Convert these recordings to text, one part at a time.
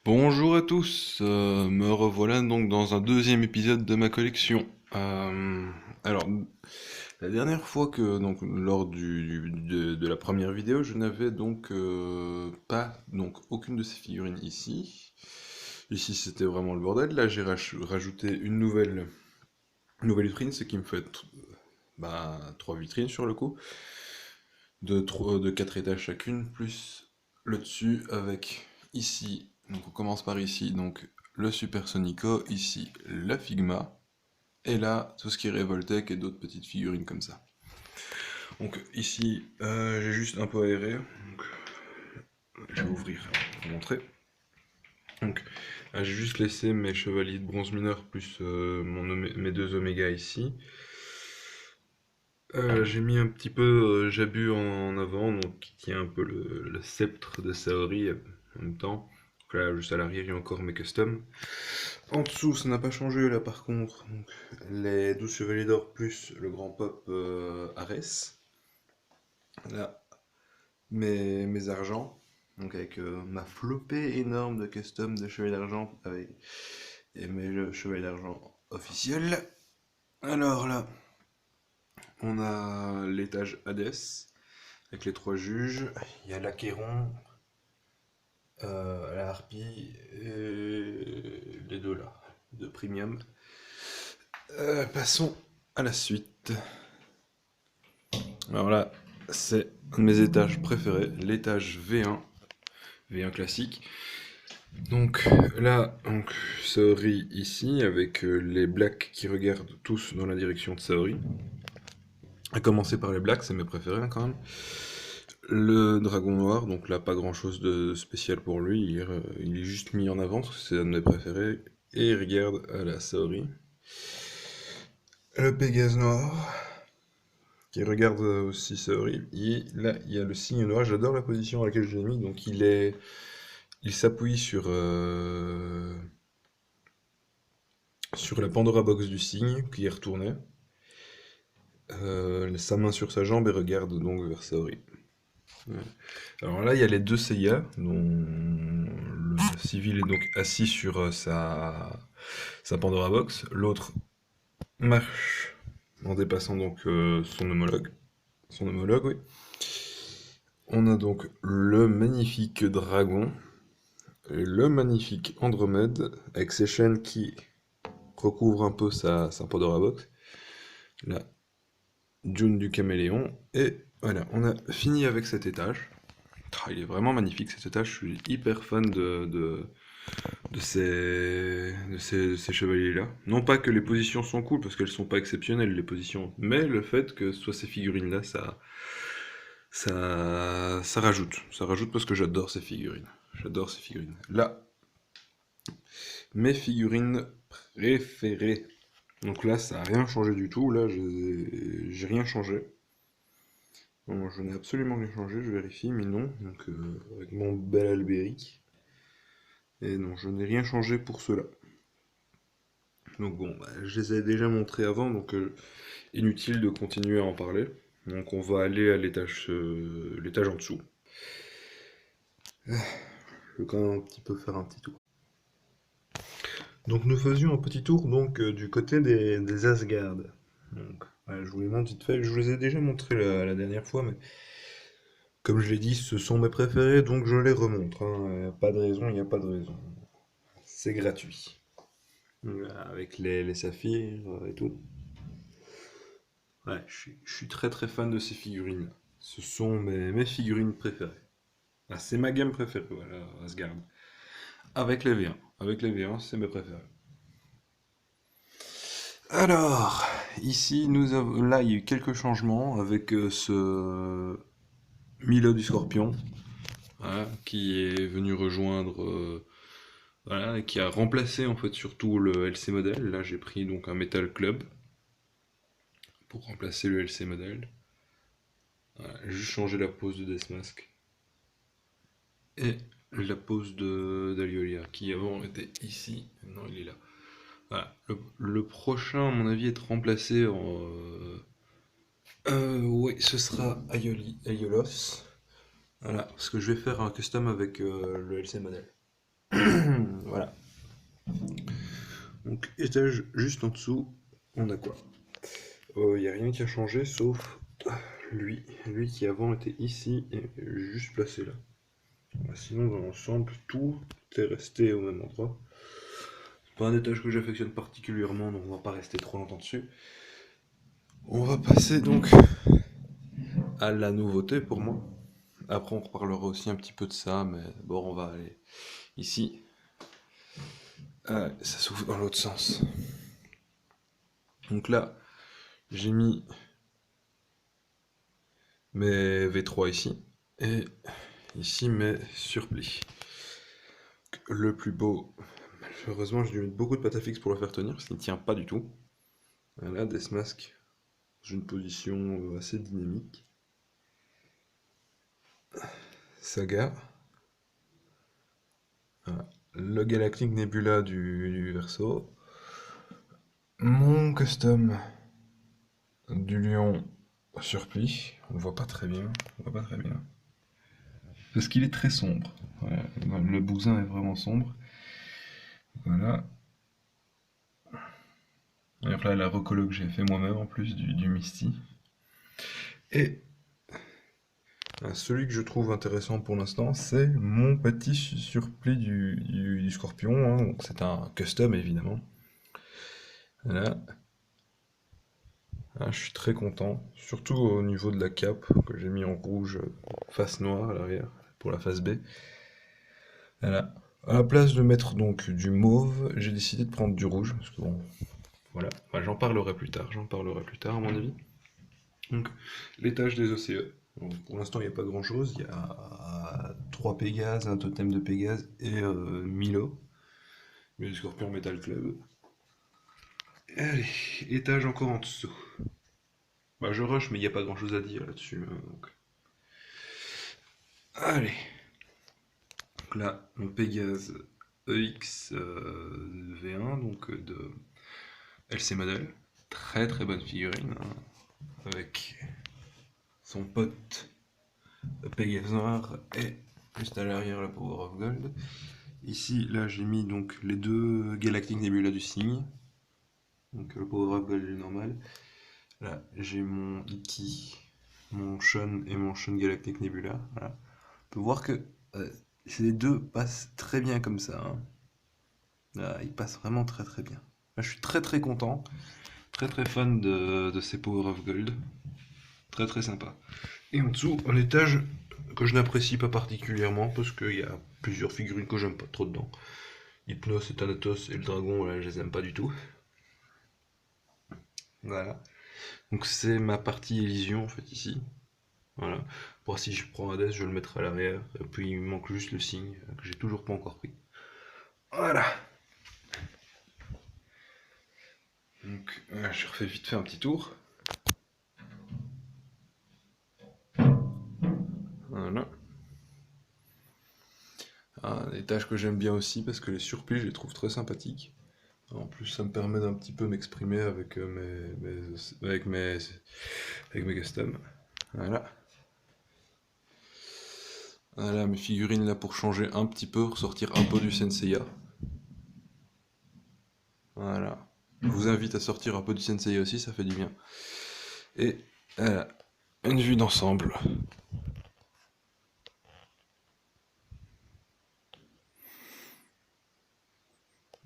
Bonjour à tous, me revoilà donc dans un deuxième épisode de ma collection. Alors, la dernière fois que, donc, lors de la première vidéo, je n'avais donc pas donc aucune de ces figurines ici. Ici, c'était vraiment le bordel. Là, j'ai rajouté une nouvelle vitrine, ce qui me fait trois vitrines sur le coup, de 4 étages chacune, plus le dessus avec ici, donc on commence par ici, donc le Supersonico, ici la Figma, et là tout ce qui est Revoltech et d'autres petites figurines comme ça. Donc ici j'ai juste un peu aéré, donc je vais ouvrir pour vous montrer. Donc j'ai juste laissé mes chevaliers de bronze mineur plus mes deux oméga ici. J'ai mis un petit peu Jabu en avant, donc qui tient un peu le sceptre de Saori en même temps. Donc là, juste à l'arrière, il y a encore mes customs. En dessous, ça n'a pas changé là par contre. Donc, les 12 chevaliers d'or plus le grand pop Ares. Là, mes argents. Donc avec ma flopée énorme de custom de chevaliers d'argent et mes chevaliers d'argent officiels. Alors là, on a l'étage Hades avec les trois juges. Il y a l'Achéron, la harpie et les deux là, de premium. Passons à la suite. Alors là, c'est un de mes étages préférés, l'étage V1, V1 classique. Donc là, Saori ici, avec les blacks qui regardent tous dans la direction de Saori. À commencer par les blacks, c'est mes préférés hein, quand même. Le dragon noir, donc là pas grand chose de spécial pour lui, il est juste mis en avant parce que c'est un de mes préférés. Et il regarde à la Saori. Le Pégase noir, qui regarde aussi Saori. Et là il y a le signe noir, j'adore la position à laquelle je l'ai mis, donc il s'appuie sur la Pandora Box du cygne qui est retournée. Sa main sur sa jambe et regarde donc vers Saori. Ouais. Alors là, il y a les deux Seiya, dont le civil est donc assis sur sa Pandora Box, l'autre marche en dépassant donc son homologue. Son homologue, oui. On a donc le magnifique dragon, et le magnifique Andromède, avec ses chaînes qui recouvrent un peu sa Pandora Box. Là, June du caméléon, et voilà, on a fini avec cet étage. Il est vraiment magnifique cet étage, je suis hyper fan de ces chevaliers-là. Non pas que les positions sont cool, parce qu'elles sont pas exceptionnelles les positions, mais le fait que ce soit ces figurines-là, ça rajoute. Ça rajoute parce que j'adore ces figurines. J'adore ces figurines. Là, mes figurines préférées. Donc là, ça n'a rien changé du tout. Là, j'ai rien changé. Bon, je n'ai absolument rien changé, je vérifie, mais non. Donc, avec mon bel Albéric. Et non, je n'ai rien changé pour cela. Donc bon, je les ai déjà montrés avant, donc inutile de continuer à en parler. Donc on va aller à l'étage en dessous. Je vais quand même un petit peu faire un petit tour. Donc nous faisions un petit tour donc du côté des Asgard. Donc voilà, je vous les montre vite fait. Je vous les ai déjà montrés la dernière fois, mais comme je l'ai dit, ce sont mes préférés, donc je les remontre. Hein. Pas de raison, il n'y a pas de raison. C'est gratuit. Voilà, avec les saphirs et tout. Ouais, je suis très très fan de ces figurines. Ce sont mes figurines préférées. Ah, c'est ma gamme préférée, voilà, Asgard. Avec les V1. Avec les V1, c'est mes préférés. Alors, ici, là, il y a eu quelques changements avec ce Milo du Scorpion, voilà, qui est venu rejoindre, voilà, et qui a remplacé en fait surtout le LC modèle. Là, j'ai pris donc un Metal Club pour remplacer le LC modèle. Voilà, j'ai juste changé la pose de Deathmask. Et la pose d'Aliolia, qui avant était ici, maintenant il est là. Voilà. Le prochain, à mon avis, est remplacé en. Oui, ce sera Aiolos. Voilà, parce que je vais faire un custom avec le LC modèle. voilà. Donc étage juste en dessous, on a quoi? Il n'y a rien qui a changé sauf lui qui avant était ici et juste placé là. Sinon dans l'ensemble tout est resté au même endroit. C'est pas un étage que j'affectionne particulièrement donc on va pas rester trop longtemps dessus. On va passer donc à la nouveauté pour moi. Après on reparlera aussi un petit peu de ça mais bon on va aller ici. Ça s'ouvre dans l'autre sens. Donc là j'ai mis mes V3 ici et ici mes surplis. Le plus beau, malheureusement j'ai dû mettre beaucoup de pâte à fixe pour le faire tenir parce qu'il ne tient pas du tout. Voilà, Deathmask dans une position assez dynamique. Saga. Voilà. Le Galactic Nebula du verso. Mon custom du lion surplis. On voit pas très bien. On voit pas très bien. Parce qu'il est très sombre. Voilà. Le bousin est vraiment sombre. Voilà. D'ailleurs là, la recolo que j'ai fait moi-même en plus du Misty. Et celui que je trouve intéressant pour l'instant, c'est mon petit surplis du Scorpion. Hein. Donc c'est un custom évidemment. Voilà. Ah, je suis très content, surtout au niveau de la cape que j'ai mis en rouge, face noire à l'arrière pour la face B. Voilà. À la place de mettre donc du mauve, j'ai décidé de prendre du rouge parce que bon, voilà. Enfin, j'en parlerai plus tard. J'en parlerai plus tard à mon avis. Donc l'étage des OCE. Donc, pour l'instant, il n'y a pas grand-chose. Il y a 3 Pégases, un totem de Pégase et Milo, mais le Scorpion Metal Club. Allez, étage encore en dessous. Bah, je rush, mais il n'y a pas grand-chose à dire là-dessus. Hein, donc. Allez. Donc là, mon Pégase EX V1, donc de LC Model. Très très bonne figurine, hein, avec son pote Pégase noir et juste à l'arrière la Power of Gold. Ici, là, j'ai mis donc les deux Galactic Nebula du signe. Donc le Power of Gold normal. Là, j'ai mon Iki, mon Shun et mon Shun Galactic Nebula. Voilà. On peut voir que ces deux passent très bien comme ça. Hein. Là, ils passent vraiment très très bien. Là, je suis très très content. Très très fan de ces Power of Gold. Très très sympa. Et en dessous, un étage que je n'apprécie pas particulièrement parce qu'il y a plusieurs figurines que j'aime pas trop dedans. Hypnos et Thanatos et le dragon, là, je les aime pas du tout. Voilà. Donc c'est ma partie Elysion en fait ici. Voilà. Pour si je prends Hades, je le mettrai à l'arrière. Et puis il me manque juste le signe que j'ai toujours pas encore pris. Voilà. Donc je refais vite fait un petit tour. Voilà. Un étage que j'aime bien aussi parce que les surplis je les trouve très sympathiques. En plus ça me permet d'un petit peu m'exprimer avec mes customs. Voilà. Voilà mes figurines là pour changer un petit peu, ressortir un peu du Senseiya. Voilà. Je vous invite à sortir un peu du Senseiya aussi, ça fait du bien. Et voilà, une vue d'ensemble.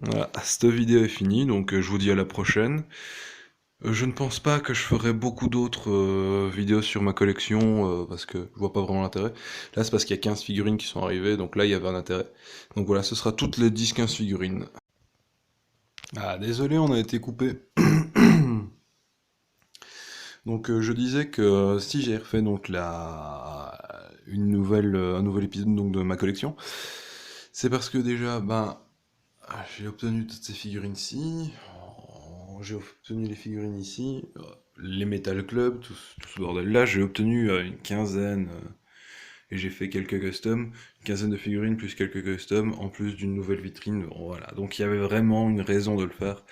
Voilà, cette vidéo est finie, donc je vous dis à la prochaine. Je ne pense pas que je ferai beaucoup d'autres vidéos sur ma collection, parce que je vois pas vraiment l'intérêt. Là, c'est parce qu'il y a 15 figurines qui sont arrivées, donc là, il y avait un intérêt. Donc voilà, ce sera toutes les 10-15 figurines. Ah, désolé, on a été coupé. Donc je disais que si j'ai refait donc un nouvel épisode donc, de ma collection, c'est parce que déjà, j'ai obtenu toutes ces figurines-ci, j'ai obtenu les figurines ici, les Metal Club, tout ce bordel-là, j'ai obtenu une quinzaine, et j'ai fait quelques customs, une quinzaine de figurines plus quelques customs, en plus d'une nouvelle vitrine, voilà. Donc il y avait vraiment une raison de le faire.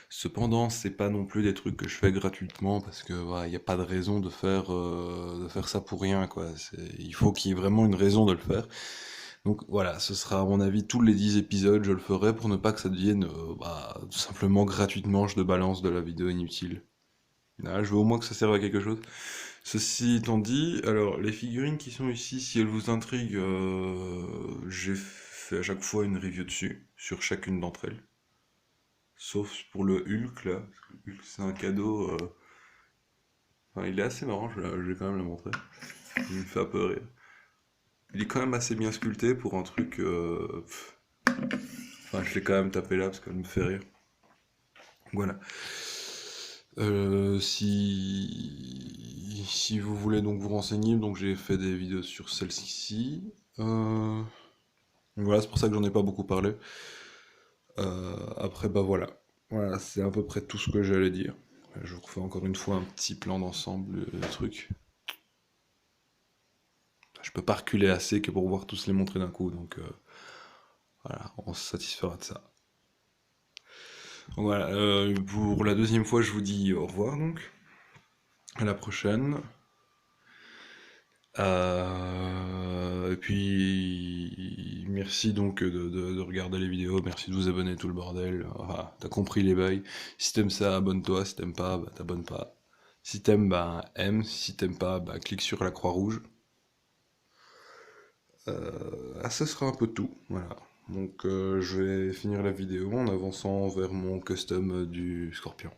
Cependant, c'est pas non plus des trucs que je fais gratuitement, parce que voilà, il n'y a pas de raison de faire ça pour rien, quoi. Il faut qu'il y ait vraiment une raison de le faire. Donc voilà, ce sera à mon avis tous les 10 épisodes, je le ferai pour ne pas que ça devienne tout simplement gratuitement je te balance de la vidéo inutile. Là, je veux au moins que ça serve à quelque chose. Ceci étant dit, alors les figurines qui sont ici, si elles vous intriguent, j'ai fait à chaque fois une review dessus, sur chacune d'entre elles. Sauf pour le Hulk là, parce que le Hulk c'est un cadeau. Enfin, il est assez marrant, je vais quand même le montrer. Il me fait un peu rire. Il est quand même assez bien sculpté pour un truc. Enfin, je l'ai quand même tapé là parce qu'elle me fait rire. Voilà. Si vous voulez donc vous renseigner, donc j'ai fait des vidéos sur celle-ci. Voilà, c'est pour ça que j'en ai pas beaucoup parlé. Après, bah voilà. Voilà, c'est à peu près tout ce que j'allais dire. Je vous refais encore une fois un petit plan d'ensemble, le truc. Je peux pas reculer assez que pour pouvoir tous les montrer d'un coup, donc voilà, on se satisfera de ça. Donc voilà, pour la deuxième fois, je vous dis au revoir donc. À la prochaine. Et puis, merci donc de regarder les vidéos, merci de vous abonner, tout le bordel. Voilà, t'as compris les bails. Si t'aimes ça, abonne-toi. Si t'aimes pas, bah t'abonnes pas. Si t'aimes, bah aime. Si t'aimes pas, bah clique sur la croix rouge. Ça sera un peu tout. Voilà. Donc je vais finir la vidéo en avançant vers mon custom du Scorpion.